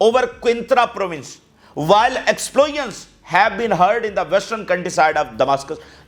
over Quintra province while explosions have been heard in the western countryside of Damascus.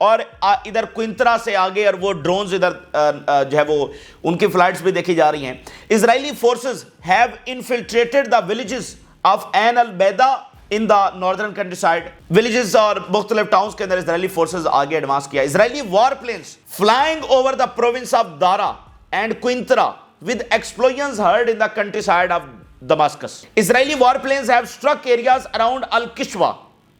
اور ادھر کوئنترا سے آگے اور وہ ڈرونز ادھر جو ہے وہ ان کی فلائٹس بھی دیکھی جا رہی ہیں. Israeli forces have infiltrated the villages of Ein al Bayda in the northern countryside. Villages اور مختلف ٹاؤنز کے اندر اسرائیلی فورسز آگے ایڈوانس کیا. Israeli war planes flying over the province of Daraa and Quneitra with explosions heard in the countryside of Damascus. Israeli warplanes have struck areas around Al-Kishwa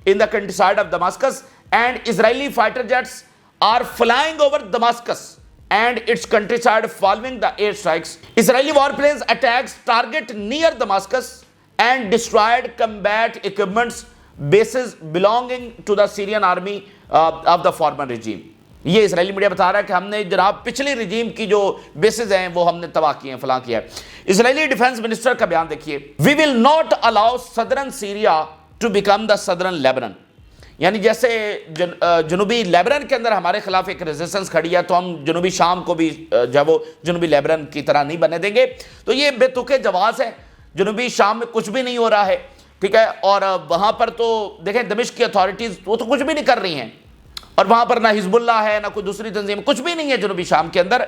in the countryside of Damascus, and Israeli fighter jets are flying over Damascus and its countryside following the airstrikes. Israeli warplanes attacks target near Damascus and destroyed combat equipments bases belonging to the Syrian army of the former regime. یہ اسرائیلی media بتا رہا ہے کہ ہم نے جناب پچھلی رجیم کی جو بیسز ہیں وہ ہم نے تباہ کیے ہیں، فلاں کیا ہے. اسرائیلی ڈیفنس منسٹر کا بیان دیکھیے. We will not allow southern Syria to become the southern Lebanon. یعنی جیسے جنوبی لیبنن کے اندر ہمارے خلاف ایک ریزسٹنس کھڑی ہے تو ہم جنوبی شام کو بھی جب وہ جنوبی لیبنن کی طرح نہیں بننے دیں گے. تو یہ بے تکے جواز ہے. جنوبی شام میں کچھ بھی نہیں ہو رہا ہے، ٹھیک ہے، اور وہاں پر تو دیکھیں دمشق کی اتھارٹیز وہ تو کچھ بھی نہیں کر رہی ہیں، اور وہاں پر نہ حزب اللہ ہے نہ کوئی دوسری تنظیم، کچھ بھی نہیں ہے جنوبی شام کے اندر،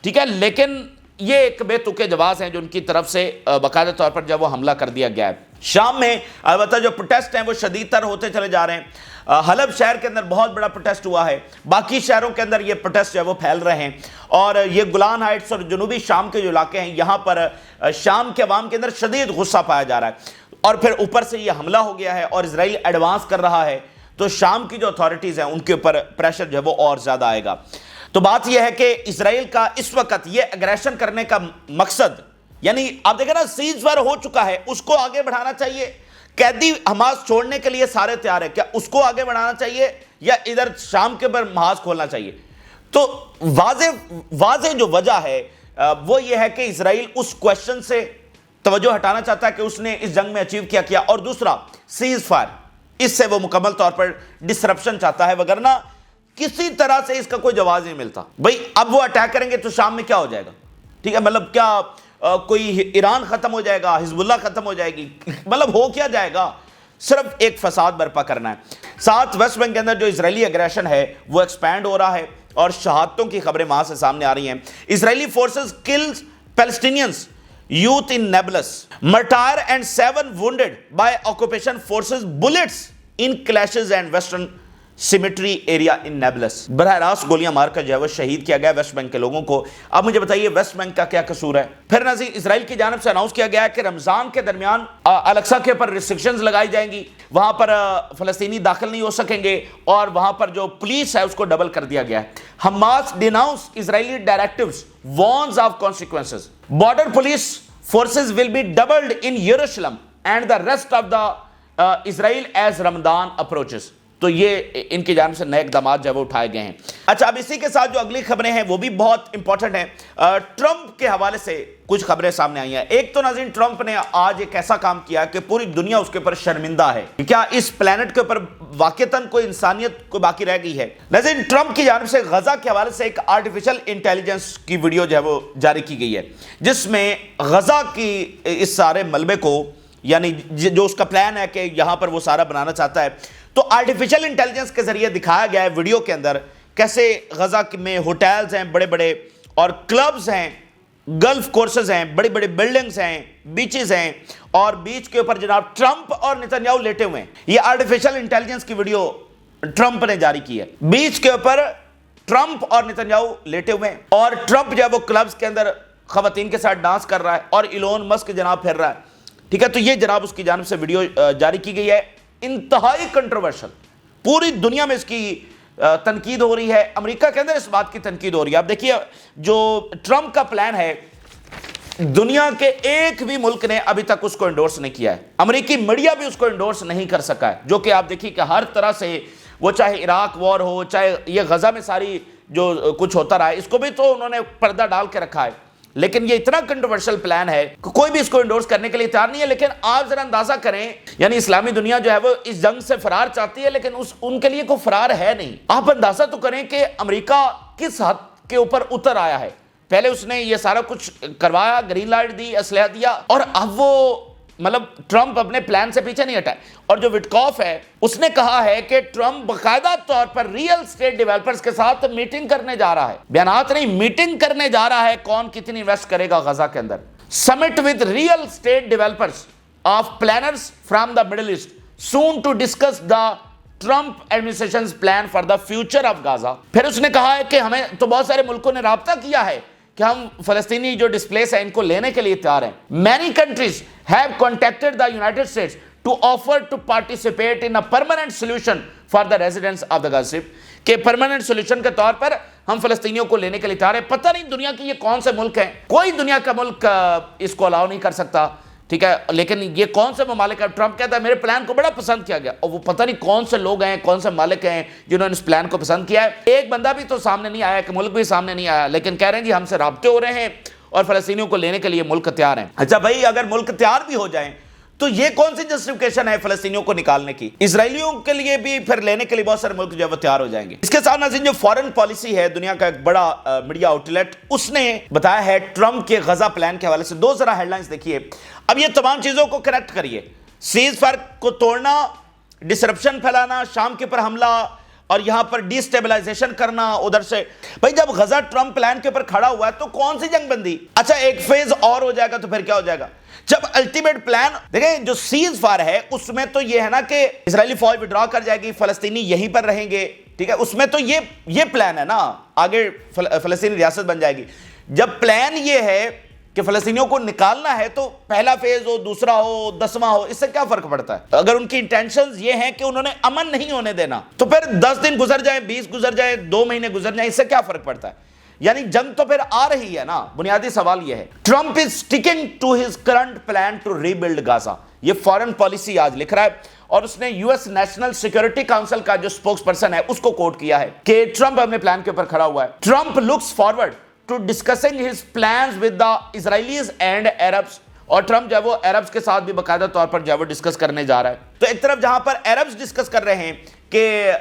ٹھیک ہے. لیکن یہ ایک بے تکے جواز ہیں جو ان کی طرف سے باقاعدہ طور پر جب وہ حملہ کر دیا گیا ہے. شام میں البتہ جو پروٹیسٹ ہیں وہ شدید تر ہوتے چلے جا رہے ہیں. حلب شہر کے اندر بہت بڑا پروٹیسٹ ہوا ہے، باقی شہروں کے اندر یہ پروٹیسٹ جو ہے وہ پھیل رہے ہیں، اور یہ گولان ہائٹس اور جنوبی شام کے جو علاقے ہیں یہاں پر شام کے عوام کے اندر شدید غصہ پایا جا رہا ہے. اور پھر اوپر سے یہ حملہ ہو گیا ہے اور اسرائیل ایڈوانس کر رہا ہے، تو شام کی جو اتھارٹیز ہیں ان کے اوپر پریشر جو ہے وہ اور زیادہ آئے گا. تو بات یہ ہے کہ اسرائیل کا اس وقت یہ اگریشن کرنے کا مقصد، یعنی آپ دیکھیں نا سیز فائر ہو چکا ہے، اس کو آگے بڑھانا چاہیے. قیدی حماس چھوڑنے کے لیے سارے تیار ہیں، کیا اس کو آگے بڑھانا چاہیے یا ادھر شام کے اوپر محاذ کھولنا چاہیے؟ تو واضح جو وجہ ہے وہ یہ ہے کہ اسرائیل اس کویشچن سے توجہ ہٹانا چاہتا ہے کہ اس نے اس جنگ میں اچیو کیا، اور دوسرا سیز فائر، اس سے وہ مکمل طور پر ڈسرپشن چاہتا ہے، وگرنہ کسی طرح سے اس کا کوئی جواز نہیں ملتا. بھئی اب وہ اٹیک کریں گے تو شام میں کیا ہو جائے گا؟ ٹھیک ہے، مطلب کیا کوئی ایران ختم ہو جائے گا، حزب اللہ ختم ہو جائے گی؟ مطلب ہو کیا جائے گا؟ صرف ایک فساد برپا کرنا ہے. ساتھ ویسٹ بینک کے اندر جو اسرائیلی اگریشن ہے وہ ایکسپینڈ ہو رہا ہے اور شہادتوں کی خبریں وہاں سے سامنے آ رہی ہیں. Israeli forces kills Palestinians youth in Nablus, martyr and 7 wounded by occupation forces bullets in clashes and western cemetery area in Nablus. براہ راست گولیاں مار کر جو ہے وہ شہید کیا گیا ویسٹ بینک کے لوگوں کو. اب مجھے بتائیے ویسٹ بینک کا کیا قصور ہے؟ پھر ناظرین اسرائیل کی جانب سے اناؤنس کیا گیا ہے کہ رمضان کے درمیان الاقصی کے اوپر ریسٹرکشنز لگائی جائیں گی، وہاں پر فلسطینی داخل نہیں ہو سکیں گے، اور وہاں پر جو پولیس ہے اس کو ڈبل کر دیا گیا ہے. Hamas denounce Israeli directives warns of consequences. Border police forces will be doubled in Jerusalem and the rest of the Israel as Ramadan approaches. تو یہ ان کی جانب سے نئے اقدامات جو ہے وہ اٹھائے گئے ہیں. اچھا، اب اسی کے ساتھ جو اگلی خبریں ہیں وہ بھی بہت امپورٹنٹ ہیں. ٹرمپ کے حوالے سے کچھ خبریں سامنے آئی ہیں. ایک تو ناظرین ٹرمپ نے آج ایک ایسا کام کیا کہ پوری دنیا اس کے اوپر شرمندہ ہے. کیا اس پلانٹ کے اوپر واقعتاً کوئی انسانیت کو باقی رہ گئی ہے؟ ناظرین ٹرمپ کی جانب سے غزہ کے حوالے سے ایک آرٹیفیشل انٹیلیجنس کی ویڈیو جو ہے وہ جاری کی گئی ہے، جس میں غزہ کی اس سارے ملبے کو، یعنی جو اس کا پلان ہے کہ یہاں پر وہ سارا بنانا چاہتا ہے، تو آرٹیفیشل انٹیلیجنس کے ذریعے دکھایا گیا ہے ویڈیو کے اندر کیسے غزہ میں ہوٹلز ہیں بڑے بڑے، اور کلبز ہیں، گلف کورسز ہیں، بڑی بڑی بلڈنگز ہیں، بیچز ہیں، اور بیچ کے اوپر جناب ٹرمپ اور نتنیاہو لیٹے ہوئے ہیں. یہ آرٹیفیشل انٹیلیجنس کی ویڈیو ٹرمپ نے جاری کی ہے. بیچ کے اوپر ٹرمپ اور نتنیاہو لیٹے ہوئے ہیں، اور ٹرمپ جو ہے وہ کلبز کے اندر خواتین کے ساتھ ڈانس کر رہا ہے، اور ایلون مسک جناب پھر رہا ہے. ٹھیک ہے، تو یہ جناب اس کی جانب سے ویڈیو جاری کی گئی ہے. انتہائی کنٹروورشل، پوری دنیا میں اس کی تنقید ہو رہی ہے، امریکہ کے اندر اس بات کی تنقید ہو رہی ہے. اب دیکھیے جو ٹرمپ کا پلان ہے، دنیا کے ایک بھی ملک نے ابھی تک اس کو انڈورس نہیں کیا ہے. امریکی میڈیا بھی اس کو انڈورس نہیں کر سکا ہے، جو کہ آپ دیکھیے کہ ہر طرح سے وہ چاہے عراق وار ہو، چاہے یہ غزہ میں ساری جو کچھ ہوتا رہا ہے، اس کو بھی تو انہوں نے پردہ ڈال کے رکھا ہے. لیکن یہ اتنا کنٹروورشل پلان ہے کہ کوئی بھی اس کو انڈورس کرنے کے لیے تیار نہیں ہے. لیکن آپ ذرا اندازہ کریں، یعنی اسلامی دنیا جو ہے وہ اس جنگ سے فرار چاہتی ہے، لیکن ان کے لیے کوئی فرار ہے نہیں. آپ اندازہ تو کریں کہ امریکہ کس حد کے اوپر اتر آیا ہے. پہلے اس نے یہ سارا کچھ کروایا، گرین لائٹ دی، اسلحہ دیا، اور اب وہ مطلب ٹرمپ اپنے پلان سے پیچھے نہیں ہٹا ہے. اور جو وٹکاف ہے اس نے کہا ہے کہ ٹرمپ باقاعدہ طور پر ریئل اسٹیٹ ڈیولپرز کے ساتھ میٹنگ کرنے جا رہا ہے, بیانات نہیں, میٹنگ کرنے جا رہا ہے. کون کتنی انویسٹ کرے گا غزہ کے اندر. Summit with real estate developers of planners from the Middle East soon to discuss the Trump administration's plan for the future of Gaza. پھر اس نے کہا ہے کہ ہمیں تو بہت سارے ملکوں نے رابطہ کیا ہے کہ ہم فلسطینی جو ڈسپلیس ہیں ان کو لینے کے لیے تیار ہیں. Many countries have contacted the united states to offer to participate in a permanent solution for the residents of the Gaza strip, کہ پرماننٹ سولوشن کے طور پر ہم فلسطینیوں کو لینے کے لیے تیار ہیں. پتہ نہیں دنیا کی یہ کون سے ملک ہیں, کوئی دنیا کا ملک اس کو الاؤ نہیں کر سکتا, ٹھیک ہے, لیکن یہ کون سے ممالک ہیں. ٹرمپ کہتا ہے میرے پلان کو بڑا پسند کیا گیا, اور وہ پتہ نہیں کون سے لوگ ہیں, کون سے ممالک ہیں جنہوں نے اس پلان کو پسند کیا ہے. ایک بندہ بھی تو سامنے نہیں آیا, کہ ملک بھی سامنے نہیں آیا, لیکن کہہ رہے ہیں جی ہم سے رابطے ہو رہے ہیں اور فلسطینیوں کو لینے کے لیے ملک تیار ہیں. اچھا بھائی, اگر ملک تیار بھی ہو جائیں تو یہ کون سی جسٹیفیکیشن ہے فلسطینیوں کو نکالنے کی؟ اسرائیلیوں کے لیے بھی پھر لینے کے لیے بہت سارے ملک جو ہے وہ تیار ہو جائیں گے. اس کے ساتھ ناظرین جو فارن پالیسی ہے, دنیا کا ایک بڑا میڈیا آؤٹ لیٹ, اس نے بتایا ہے ٹرمپ کے غزہ پلان کے حوالے سے. دو ذرا ہیڈ لائنز دیکھیے, اب یہ تمام چیزوں کو کنیکٹ کریے. سیز فائر کو توڑنا, ڈسرپشن پھیلانا, شام کے اوپر حملہ, اور یہاں پر ڈی سٹیبلائزیشن کرنا ادھر سے. بھائی جب غزہ ٹرمپ پلان کے اوپر کھڑا ہوا ہے تو کون سی جنگ بندی؟ اچھا ایک فیز اور ہو جائے گا تو پھر کیا ہو جائے گا؟ جب الٹیمیٹ پلان دیکھیں جو سیز فائر ہے اس میں تو یہ ہے نا کہ اسرائیلی فوج وڈرا کر جائے گی, فلسطینی یہیں پر رہیں گے, ٹھیک ہے, اس میں تو یہ پلان ہے نا, آگے فلسطینی ریاست بن جائے گی. جب پلان یہ ہے کہ فلسطینیوں کو نکالنا ہے تو پہلا فیز ہو, دوسرا ہو, 10واں ہو, اس سے کیا فرق پڑتا ہے؟ اگر ان کی انٹینشنز یہ ہیں کہ انہوں نے امن نہیں ہونے دینا تو پھر 10 دن گزر جائیں, 20 گزر جائیں, 2 مہینے گزر جائیں, اس سے کیا فرق پڑتا ہے؟ یعنی جنگ تو پھر آ رہی ہے نا. بنیادی سوال یہ ہے. Trump is sticking to his current plan to rebuild Gaza, یہ فارن پالیسی آج لکھ رہا ہے, اور اس نے U S national security council کا جو سپوکس پرسن ہے اس کو کوٹ کیا ہے کہ ٹرمپ اپنے پلان کے اوپر کھڑا ہوا ہے. Trump looks forward to discussing his plans with the Israelis and Arabs, اور ٹرمپ جو ہے وہ عربس کے ساتھ بھی باقاعدہ طور پر جو ہے وہ ڈسکس کرنے جا رہا ہے. تو ایک طرف جہاں پر عربس ڈسکس کر رہے ہیں کہ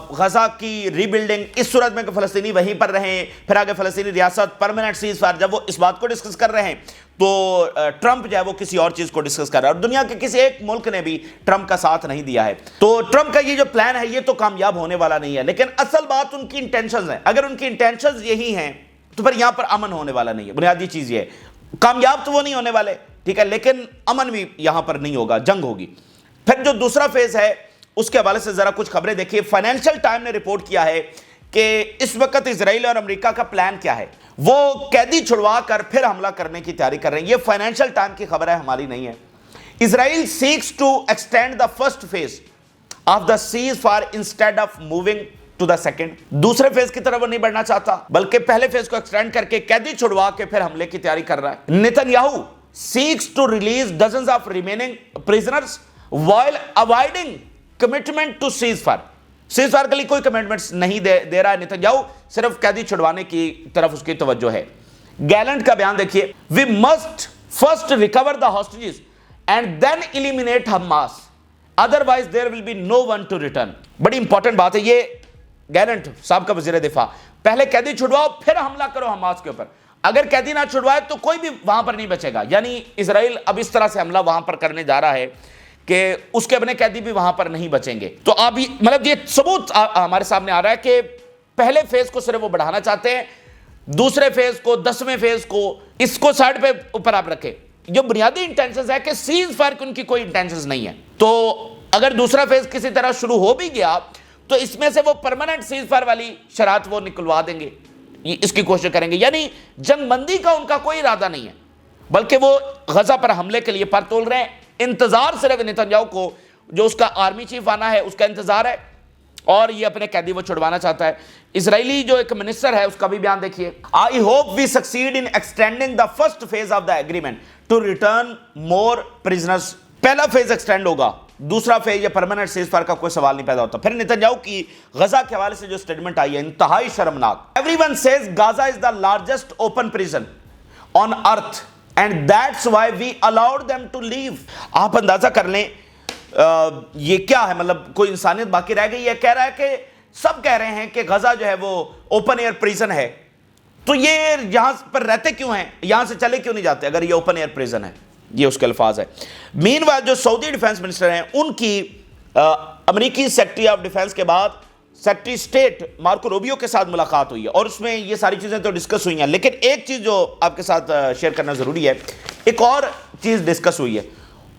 غزہ کی ری بلڈنگ اس صورت میں کہ فلسطینی وہیں پر رہیں, پھر آگے فلسطینی ریاست, پرماننٹ سیز فائر, جب وہ اس بات کو ڈسکس کر رہے ہیں تو ٹرمپ جو ہے وہ کسی اور چیز کو ڈسکس کر رہا ہے, اور دنیا کے کسی ایک ملک نے بھی ٹرمپ کا ساتھ نہیں دیا ہے. تو ٹرمپ کا یہ جو پلان ہے یہ تو کامیاب ہونے والا نہیں ہے, لیکن اصل بات ان کی انٹینشنز ہیں. اگر ان کی انٹینشنز یہی ہیں تو پھر یہاں پر امن ہونے والا نہیں ہے. بنیادی چیز یہ ہے, کامیاب تو وہ نہیں ہونے والے, ٹھیک ہے, لیکن امن بھی یہاں پر نہیں ہوگا, جنگ ہوگی. پھر جو دوسرا فیز ہے اس کے حوالے سے ذرا کچھ خبریں دیکھیے. فائنینشل ٹائم نے رپورٹ کیا ہے کہ اس وقت اسرائیل اور امریکہ کا پلان کیا ہے, وہ قیدی چھڑوا کر پھر حملہ کرنے کی تیاری کر رہے ہیں. یہ فائنینشل ٹائم کی خبر ہے, ہماری نہیں ہے. Israel seeks to extend the first phase of the ceasefire instead of moving to the second. دوسرے فیز کی طرف وہ نہیں بڑھنا چاہتا, بلکہ پہلے فیز کو ایکسٹینڈ کر کے قیدی چھڑوا کے پھر حملے کی تیاری کر رہا ہے. Nitin seeks to release dozens of remaining prisoners while avoiding commitment to ceasefire. ceasefire کے لیے کوئی کمٹمنٹس نہیں دے رہا ہے نیتن یاہو, صرف قیدی چھڑوانے کی طرف اس کی توجہ ہے. گیلنٹ کا بیان دیکھیے. We must first recover the hostages and then eliminate Hamas. Otherwise there will be no one to return. بڑی امپورٹنٹ بات ہے یہ. گیلنٹ صاحب کا وزیر دفاع, پہلے قیدی چھڑواؤ پھر حملہ کرو حماس کے اوپر. اگر قیدی نہ چھڑوائے تو کوئی بھی وہاں پر نہیں بچے گا. یعنی اسرائیل اب اس طرح سے حملہ وہاں پر کرنے جا رہا ہے کہ اس کے اپنے قیدی بھی وہاں پر نہیں بچیں گے. تو اب مطلب یہ ثبوت ہمارے سامنے آ رہا ہے کہ پہلے فیز کو صرف وہ بڑھانا چاہتے ہیں, دوسرے فیز کو, 10ویں فیز کو, اس کو سائڈ پہ اوپر آپ رکھیں. جو بنیادی انٹینشنز ہے کہ سیز فائر کی ان کی کوئی انٹینشنز نہیں ہے. تو اگر دوسرا فیز کسی طرح شروع ہو بھی گیا تو اس میں سے وہ پرماننٹ سیز فائر والی شرائط وہ نکلوا دیں گے, اس کی کوشش کریں گے. یعنی جنگ بندی کا ان کا کوئی ارادہ نہیں ہے, بلکہ وہ غزہ پر حملے کے لیے پر تول رہے ہیں. انتظار صرف نیتن یاہو کو, جو اس کا آرمی چیف آنا ہے اس کا انتظار ہے, اور یہ اپنے قیدی وہ چھڑوانا چاہتا ہے. اسرائیلی جو ایک منسٹر ہے اس کا بھی بیان دیکھیے. I hope we succeed in extending the first phase of the agreement to return more prisoners. پہلا فیز ایکسٹینڈ ہوگا, دوسرا فیز یا پرماننٹ سیز فائر کا کوئی سوال نہیں پیدا ہوتا. پھر نیتن یاہو کی غزہ کے حوالے سے جو سٹیٹمنٹ آئی ہے انتہائی شرمناک. Everyone says Gaza is the largest open prison on earth and that's why we allowed them to leave. آپ اندازہ کر لیں یہ کیا ہے, مطلب کوئی انسانیت باقی رہ گئی ہے. کہہ رہا ہے کہ سب کہہ رہے ہیں کہ غزہ جو ہے وہ اوپن ایئر پریزن ہے, تو یہ یہاں پر رہتے کیوں ہیں, یہاں سے چلے کیوں نہیں جاتے اگر یہ اوپن ایئر پریزن ہے. یہ اس کے الفاظ ہے. مین وائل جو سعودی ڈیفینس منسٹر ہیں ان کی امریکی سیکرٹری آف ڈیفینس کے بعد سیکرٹری اسٹیٹ مارکو روبیو کے ساتھ ملاقات ہوئی ہے اور اس میں یہ ساری چیزیں تو ڈسکس ہوئی ہیں, لیکن ایک چیز جو آپ کے ساتھ شیئر کرنا ضروری ہے, ایک اور چیز ڈسکس ہوئی ہے,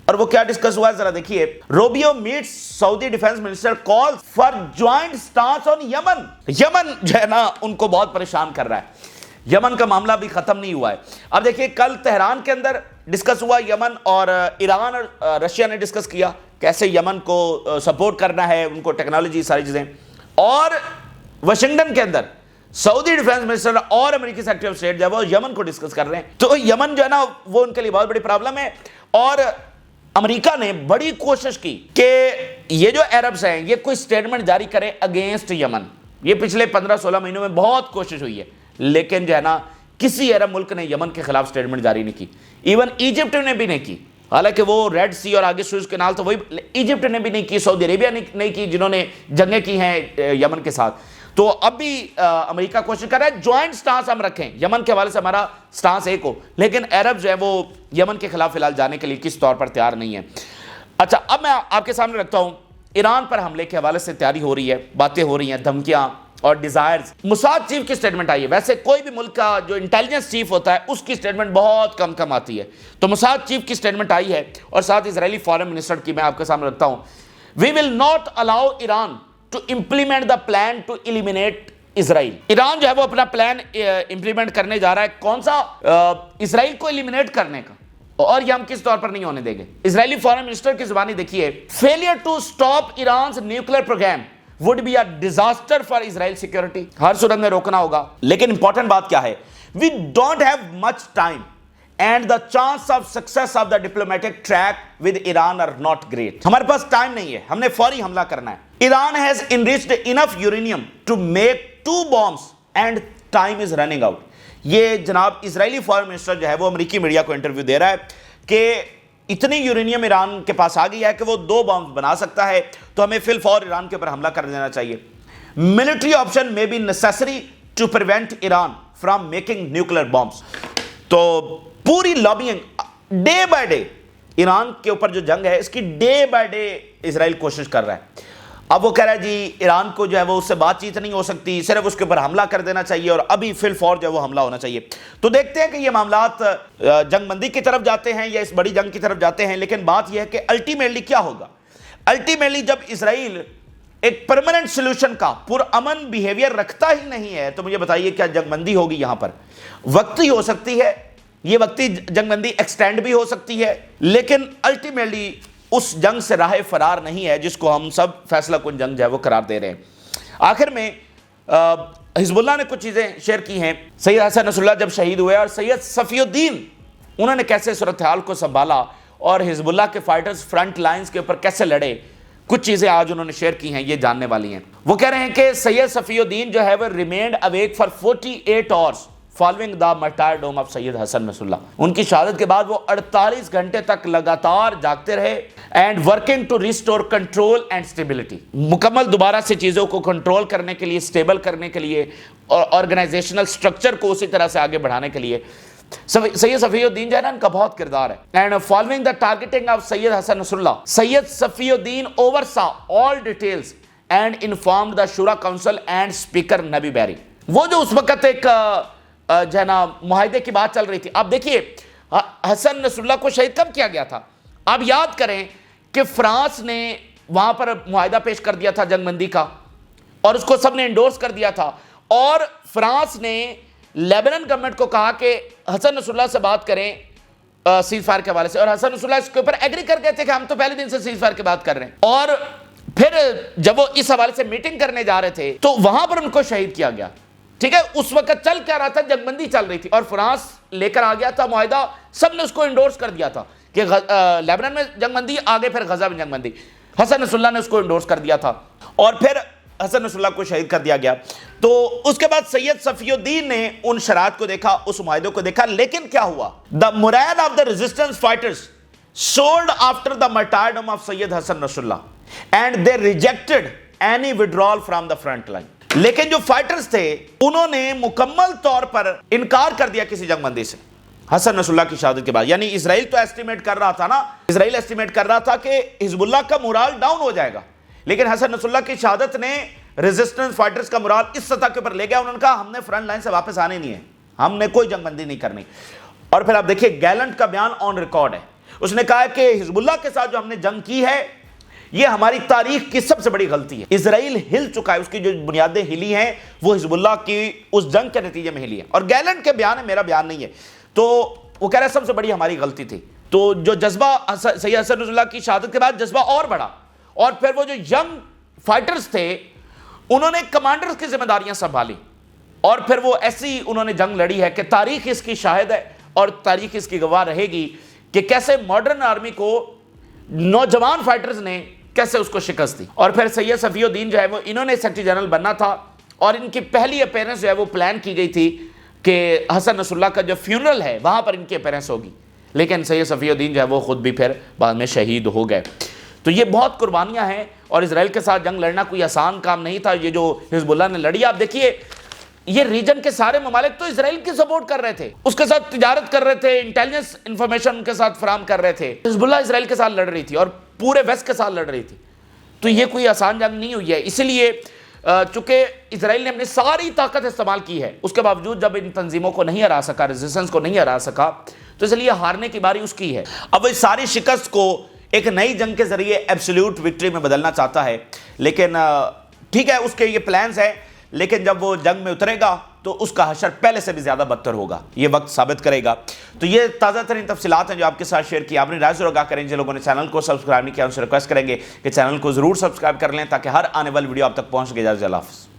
اور وہ کیا ڈسکس ہوا ہے ذرا دیکھیے. Rubio meets Saudi defence minister call for joint stance on Yemen. Yemen جو ہے نا ان کو بہت پریشان کر رہا ہے, یمن کا معاملہ بھی ختم نہیں ہوا ہے. اب دیکھیے کل تہران کے اندر ڈسکس ہوا یمن, اور ایران اور رشیا نے ڈسکس کیا کیسے یمن کو سپورٹ کرنا ہے, ان کو ٹیکنالوجی ساری چیزیں. اور واشنگٹن کے اندر سعودی ڈیفینس منسٹر اور امریکی سیکرٹری آف اسٹیٹ جو ہے وہ یمن کو ڈسکس کر رہے ہیں. تو یمن جو ہے نا وہ ان کے لیے بہت بڑی پرابلم ہے, اور امریکہ نے بڑی کوشش کی کہ یہ جو عربز ہیں یہ کوئی سٹیٹمنٹ جاری کریں اگینسٹ یمن. یہ پچھلے 15-16 مہینوں میں بہت کوشش ہوئی ہے, لیکن جو ہے نا کسی عرب ملک نے یمن کے خلاف سٹیٹمنٹ جاری نہیں کی. ایون ایجپٹ نے بھی نہیں کی, حالانکہ وہ ریڈ سی اور آگے سوئز کینال تو وہی, ایجپٹ نے بھی نہیں کی, سعودی عربیہ نے نہیں کی جنہوں نے جنگیں کی ہیں یمن کے ساتھ. تو اب بھی امریکہ کوشش کر رہا ہے جوائنٹ سٹانس ہم رکھیں, یمن کے حوالے سے ہمارا سٹانس ایک ہو, لیکن عرب جو ہے وہ یمن کے خلاف فی الحال جانے کے لیے کس طور پر تیار نہیں ہے. اچھا, اب میں آپ کے سامنے رکھتا ہوں ایران پر حملے کے حوالے سے تیاری ہو رہی ہے, باتیں ہو رہی ہیں, دھمکیاں اور ڈیزائرز. موساد چیف کی سٹیٹمنٹ آئی ہے. ویسے کوئی بھی ملک کا جو انٹیلیجنس چیف ہوتا ہے اس کی سٹیٹمنٹ بہت کم آتی ہے, تو موساد چیف کی سٹیٹمنٹ آئی ہے, اور ساتھ اسرائیلی فارن منسٹر کی میں آپ کے سامنے رکھتا ہوں. We will not allow Iran to implement the plan to eliminate Israel. Iran جو ہے وہ اپنا پلان امپلیمنٹ کرنے جا رہا ہے, کون سا؟ اسرائیل کو ایلیمینیٹ کرنے کا, اور یہ ہم کس طور پر نہیں ہونے دیں گے. اسرائیلی فارن منسٹر کی زبانی دیکھیے, failure to stop Iran's nuclear programme would be a disaster for Israel security. ہر صورت میں روکنا ہوگا. لیکن امپورٹنٹ بات کیا ہے, we don't have much time and the chance of success of the diplomatic track with Iran are not great. ہمارے پاس ٹائم نہیں ہے, ہم نے فوری حملہ کرنا ہے. Iran has enriched enough uranium to make 2 bombs and time is running out. یہ جناب اسرائیلی فارن منسٹر جو ہے وہ امریکی میڈیا کو انٹرویو دے رہا ہے کہ اتنی یورینیم ایران کے پاس آ گئی ہے کہ وہ 2 بمب بنا سکتا ہے, تو ہمیں فی الفور ایران کے اوپر حملہ کر دینا چاہیے. Military option may be necessary to prevent Iran from making nuclear bombs. تو پوری lobbying day by day Iran کے اوپر جو جنگ ہے اس کی ڈے بائی ڈے اسرائیل کوشش کر رہا ہے. اب وہ کہہ رہا ہے جی ایران کو جو ہے وہ اس سے بات چیت نہیں ہو سکتی, صرف اس کے اوپر حملہ کر دینا چاہیے, اور ابھی فی الفور جو ہے وہ حملہ ہونا چاہیے. تو دیکھتے ہیں کہ یہ معاملات جنگ بندی کی طرف جاتے ہیں یا اس بڑی جنگ کی طرف جاتے ہیں. لیکن بات یہ ہے کہ الٹیمیٹلی کیا ہوگا. الٹیمیٹلی جب اسرائیل ایک پرماننٹ سلوشن کا پرامن بیہیویئر رکھتا ہی نہیں ہے, تو مجھے بتائیے کیا جنگ بندی ہوگی یہاں پر؟ وقتی ہو سکتی ہے, یہ وقتی جنگ بندی ایکسٹینڈ بھی ہو سکتی ہے, لیکن الٹیمیٹلی اس جنگ سے راہ فرار نہیں ہے جس کو ہم سب فیصلہ کن جنگ جو ہے وہ قرار دے رہے ہیں. آخر میں حزب اللہ نے کچھ چیزیں شیئر کی ہیں. سید حسن نصر اللہ جب شہید ہوئے اور سید صفی الدین انہوں نے کیسے صورتحال کو سنبھالا اور حزب اللہ کے فائٹرز فرنٹ لائنز کے اوپر کیسے لڑے, کچھ چیزیں آج انہوں نے شیئر کی ہیں, یہ جاننے والی ہیں. وہ کہہ رہے ہیں کہ سید صفی الدین جو ہے وہ remained awake for 48 hours following the martyrdom of Sayyed Hassan Nasrallah. ان کی شہادت کے بعد وہ 48 گھنٹے تک لگاتار جاگتے رہے and working to restore control and stability. مکمل دوبارہ سے چیزوں کو کنٹرول کرنے کے لیے, اسٹیبل کرنے کے لیے, اور آرگنائزیشنل سٹرکچر کو اسی طرح سے آگے بڑھانے کے لیے سید صفی الدین جو ہے نا ان کا بہت کردار ہے. And following the targeting of Sayyed Hassan Nasrallah, Sayyed Safieddine oversaw all details and informed the Shura council and speaker Nabih Berri. وہ جو اس وقت ایک جو ہے نا معاہدے کی بات چل رہی تھی. آپ دیکھیے حسن نصر اللہ کو شہید کب کیا گیا تھا؟ آپ یاد کریں کہ فرانس نے وہاں پر معاہدہ پیش کر دیا تھا جنگ بندی کا, اور اس کو سب نے انڈورس کر دیا تھا, اور فرانس نے لیبنن گورنمنٹ کو کہا کہ حسن نصر اللہ سے بات کریں سیز فائر کے حوالے سے, اور حسن نصر اللہ اس کے اوپر ایگری کر گئے تھے کہ ہم تو پہلے دن سے سیز فائر کی بات کر رہے ہیں. اور پھر جب وہ اس حوالے سے میٹنگ کرنے جا رہے تھے تو وہاں پر ان کو شہید کیا گیا. ٹھیک ہے, اس وقت چل کیا رہا تھا, جنگ بندی چل رہی تھی, اور فرانس لے کر آ گیا تھا معاہدہ, سب نے اس کو انڈورس کر دیا تھا کہ لیبنن میں جنگ بندی, آگے پھر غزہ میں جنگ بندی. حسن نصر اللہ نے اس کو انڈورس کر دیا تھا, اور پھر حسن نصر اللہ کو شہید کر دیا گیا. تو اس کے بعد سید صفی الدین نے ان شرائط کو دیکھا, اس معاہدے کو دیکھا, لیکن کیا ہوا؟ دا morale of the resistance fighters soared after the martyrdom of Syed Hassan Nasr Allah and they rejected any withdrawal from the front line. لیکن جو فائٹرز تھے انہوں نے مکمل طور پر انکار کر دیا کسی جنگ بندی سے, حسن نصر اللہ کی شہادت کے بعد. یعنی اسرائیل تو ایسٹیمیٹ کر رہا تھا نا, اسرائیل ایسٹیمیٹ کر رہا تھا کہ حزب اللہ کا مورال ڈاؤن ہو جائے گا, لیکن حسن نصر اللہ کی شہادت نے ریزسٹنس فائٹرز کا مورال اس سطح کے اوپر لے گیا. انہوں نے کہا ہم نے فرنٹ لائن سے واپس آنے نہیں ہے, ہم نے کوئی جنگ بندی نہیں کرنی. اور پھر آپ دیکھیے گیلنٹ کا بیان آن ریکارڈ ہے, اس نے کہا کہ حزب اللہ کے ساتھ جو ہم نے جنگ کی ہے یہ ہماری تاریخ کی سب سے بڑی غلطی ہے. اسرائیل ہل چکا ہے, اس کی جو بنیادیں ہلی ہیں وہ حزب اللہ کی اس جنگ کے نتیجے میں ہلی ہیں. اور گیلنٹ کے بیان ہے, میرا بیان نہیں ہے. تو وہ کہہ رہا ہے سب سے بڑی ہماری غلطی تھی. تو جو جذبہ سید حسن نصر اللہ کی شہادت کے بعد جذبہ اور بڑھا, اور پھر وہ جو ینگ فائٹرز تھے انہوں نے کمانڈرز کی ذمہ داریاں سنبھالی, اور پھر وہ ایسی انہوں نے جنگ لڑی ہے کہ تاریخ اس کی شاہد ہے اور تاریخ اس کی گواہ رہے گی کہ کیسے ماڈرن آرمی کو نوجوان فائٹرز نے کیسے اس کو شکست دی. اور پھر سید صفی الدین جو ہے وہ انہوں نے سیکرٹری جنرل بننا تھا, اور ان کی پہلی اپیرنس جو ہے وہ پلان کی گئی تھی کہ حسن نصر اللہ کا جو فیونرل ہے وہاں پر ان کی اپیرنس ہوگی, لیکن سید صفی الدین جو ہے وہ خود بھی پھر بعد میں شہید ہو گئے. تو یہ بہت قربانیاں ہیں, اور اسرائیل کے ساتھ جنگ لڑنا کوئی آسان کام نہیں تھا. یہ جو حزب اللہ نے لڑی, آپ دیکھیے یہ ریجن کے سارے ممالک تو اسرائیل کی سپورٹ کر رہے تھے, اس کے ساتھ تجارت کر رہے تھے, انٹیلیجنس انفارمیشن ان کے ساتھ فراہم کر رہے تھے. حزب اللہ اسرائیل کے ساتھ لڑ رہی تھی اور پورے ویسٹ کے ساتھ لڑ رہی تھی. تو یہ کوئی آسان جنگ نہیں ہوئی ہے. اسی لیے چونکہ اسرائیل نے اپنی ساری طاقت استعمال کی ہے, اس کے باوجود جب ان تنظیموں کو نہیں ہرا سکا, ریزسٹنس کو نہیں ہرا سکا, تو اس لیے ہارنے کی باری اس کی ہے. اب وہ ساری شکست کو ایک نئی جنگ کے ذریعے ایبسلیوٹ وکٹری میں بدلنا چاہتا ہے, لیکن ٹھیک ہے اس کے یہ پلانز ہیں, لیکن جب وہ جنگ میں اترے گا تو اس کا حشر پہلے سے بھی زیادہ بدتر ہوگا, یہ وقت ثابت کرے گا. تو یہ تازہ ترین تفصیلات ہیں جو آپ کے ساتھ شیئر کی. آپ نے رائے ضرور آگاہ کریں. جن لوگوں نے چینل کو سبسکرائب نہیں کیا ان سے ریکویسٹ کریں گے کہ چینل کو ضرور سبسکرائب کر لیں تاکہ ہر آنے والی ویڈیو آپ تک پہنچ سکے. اللہ حافظ.